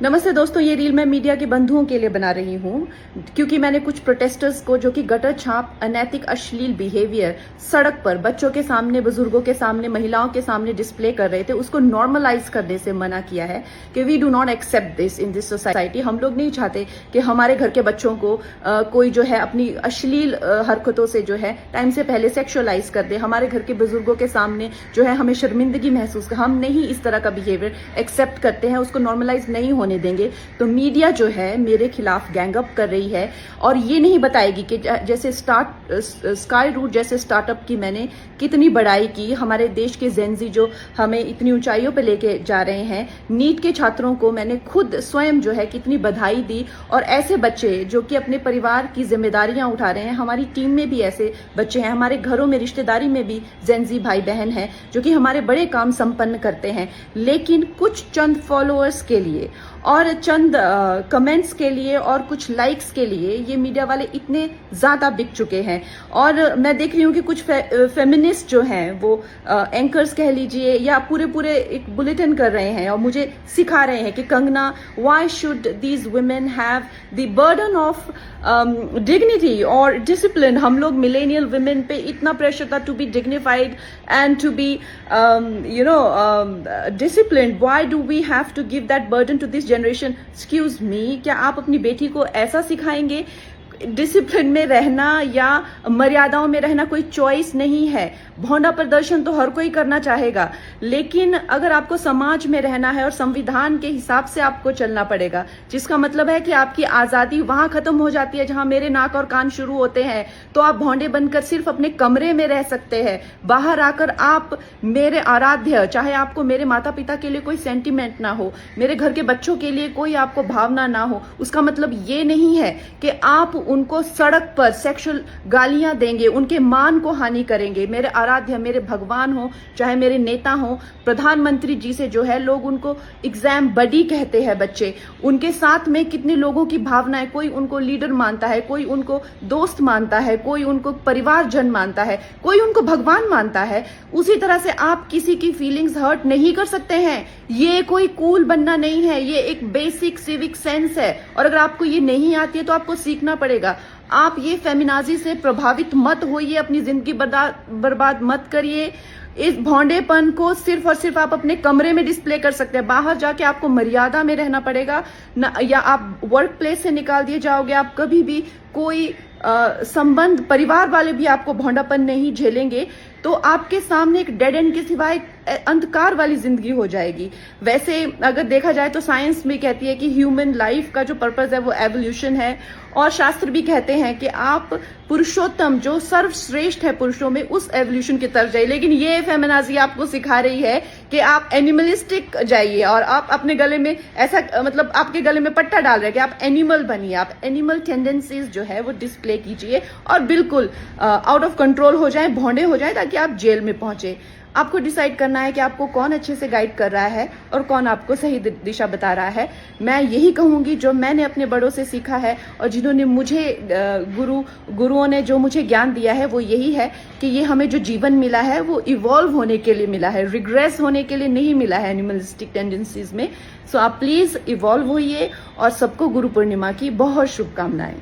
नमस्ते दोस्तों, ये रील मैं मीडिया के बंधुओं के लिए बना रही हूँ क्योंकि मैंने कुछ प्रोटेस्टर्स को जो कि गटर छाप, अनैतिक, अश्लील बिहेवियर सड़क पर बच्चों के सामने, बुजुर्गों के सामने, महिलाओं के सामने डिस्प्ले कर रहे थे, उसको नॉर्मलाइज करने से मना किया है कि we do not accept this in this society. हम लोग नहीं चाहते कि हमारे घर के बच्चों को कोई जो है अपनी अश्लील हरकतों से जो है टाइम से पहले सेक्सुअलाइज कर दे। हमारे घर के बुजुर्गों के सामने जो है हमें शर्मिंदगी महसूस कर, हम नहीं इस तरह का बिहेवियर एक्सेप्ट करते हैं, उसको नॉर्मलाइज नहीं होने देंगे। तो मीडिया जो है मेरे खिलाफ गैंगअप कर रही है और ये नहीं बताएगी कि जैसे स्काई रूट जैसे स्टार्टअप की मैंने कितनी बड़ाई की, हमारे देश के जेनजी जो हमें इतनी ऊंचाइयों पे लेके जा रहे हैं, नीट के छात्रों को मैंने खुद स्वयं जो है कितनी बधाई दी। और ऐसे बच्चे जो कि अपने परिवार की जिम्मेदारियां उठा रहे हैं, हमारी टीम में भी ऐसे बच्चे हैं, हमारे घरों में रिश्तेदारी में भी जेनजी भाई बहन हैं जो कि हमारे बड़े काम संपन्न करते हैं, लेकिन कुछ चंद फॉलोअर्स के लिए और चंद कमेंट्स के लिए और कुछ लाइक्स के लिए ये मीडिया वाले इतने ज्यादा बिक चुके हैं। और मैं देख रही हूँ कि कुछ फेमिनिस्ट जो हैं वो एंकर्स कह लीजिए या पूरे एक बुलेटिन कर रहे हैं और मुझे सिखा रहे हैं कि Kangana, why should these women have the burden of dignity और डिसिप्लिन। हम लोग मिलेनियल वुमेन पे इतना प्रेशर था to be dignified and to be disciplined, why do we have to give that burden to this generation. Excuse me, क्या आप अपनी बेटी को ऐसा सिखाएंगे? डिसिप्लिन में रहना या मर्यादाओं में रहना कोई चॉइस नहीं है। भौंडा प्रदर्शन तो हर कोई करना चाहेगा, लेकिन अगर आपको समाज में रहना है और संविधान के हिसाब से आपको चलना पड़ेगा, जिसका मतलब है कि आपकी आजादी वहां खत्म हो जाती है जहां मेरे नाक और कान शुरू होते हैं। तो आप भौंडे बनकर सिर्फ अपने कमरे में रह सकते हैं, बाहर आकर आप मेरे आराध्य, चाहे आपको मेरे माता पिता के लिए कोई सेंटिमेंट ना हो, मेरे घर के बच्चों के लिए कोई आपको भावना ना हो, उसका मतलब ये नहीं है कि आप उनको सड़क पर सेक्सुअल गालियां देंगे, उनके मान को हानि करेंगे। मेरे आराध्य, मेरे भगवान हो, चाहे मेरे नेता हो, प्रधानमंत्री जी से जो है लोग उनको एग्जाम बडी कहते हैं बच्चे, उनके साथ में कितने लोगों की भावनाएं, कोई उनको लीडर मानता है, कोई उनको दोस्त मानता है, कोई उनको परिवारजन मानता है, कोई उनको भगवान मानता है। उसी तरह से आप किसी की फीलिंग्स हर्ट नहीं कर सकते हैं। ये कोई कूल बनना नहीं है, ये एक बेसिक सिविक सेंस है और अगर आपको ये नहीं आती है तो आपको सीखना पड़ेगा। आप ये फेमिनाजी से प्रभावित मत होइए, अपनी जिंदगी बर्बाद मत करिए। इस भौंडेपन को सिर्फ और सिर्फ आप अपने कमरे में डिस्प्ले कर सकते हैं, बाहर जाके आपको मर्यादा में रहना पड़ेगा ना, या आप वर्क प्लेस से निकाल दिए जाओगे। आप कभी भी कोई संबंध, परिवार वाले भी आपको भौंडापन नहीं झेलेंगे, तो आपके सामने एक डेड एंड के सिवाय अंधकार वाली जिंदगी हो जाएगी। वैसे अगर देखा जाए तो साइंस भी कहती है कि ह्यूमन लाइफ का जो पर्पस है वो एवोल्यूशन है, और शास्त्र भी कहते हैं कि आप पुरुषोत्तम जो सर्वश्रेष्ठ है पुरुषों में, उस एवोल्यूशन की तरफ जाइए। लेकिन ये फेमिनाजी आपको सिखा रही है कि आप एनिमलिस्टिक जाइए और आप अपने गले में ऐसा, मतलब आपके गले में पट्टा डाल रहे हैं कि आप एनिमल बनिए, आप एनिमल टेंडेंसीज जो है वो डिस्प्ले कीजिए और बिल्कुल आउट ऑफ कंट्रोल हो जाए, भौंडे हो जाए, ताकि आप जेल में पहुंचे। आपको डिसाइड करना है कि आपको कौन अच्छे से गाइड कर रहा है और कौन आपको सही दिशा बता रहा है। मैं यही कहूंगी जो मैंने अपने बड़ों से सीखा है और जिन्होंने मुझे गुरुओं ने जो मुझे ज्ञान दिया है वो यही है कि ये हमें जो जीवन मिला है वो इवॉल्व होने के लिए मिला है, रिग्रेस होने के लिए नहीं मिला है एनिमलिस्टिक टेंडेंसीज में। सो आप प्लीज इवॉल्व होइए और सबको गुरु पूर्णिमा की बहुत शुभकामनाएं।